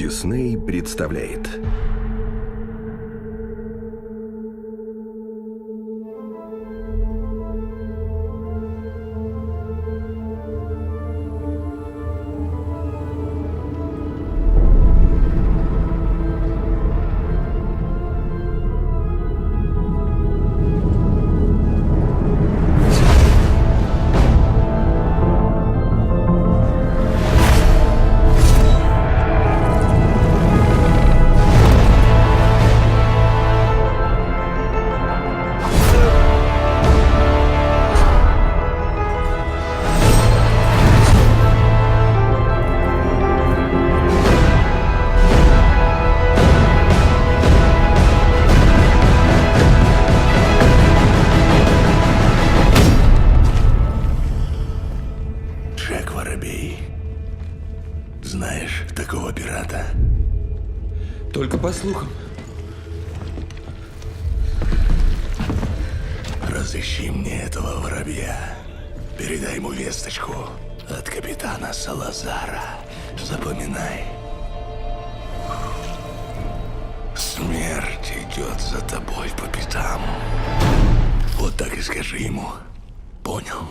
Дисней представляет. Джек Воробей. Знаешь такого пирата? Только по слухам. Разыщи мне этого воробья. Передай ему весточку от капитана Салазара. Запоминай. Смерть идет за тобой по пятам. Вот так и скажи ему. Понял?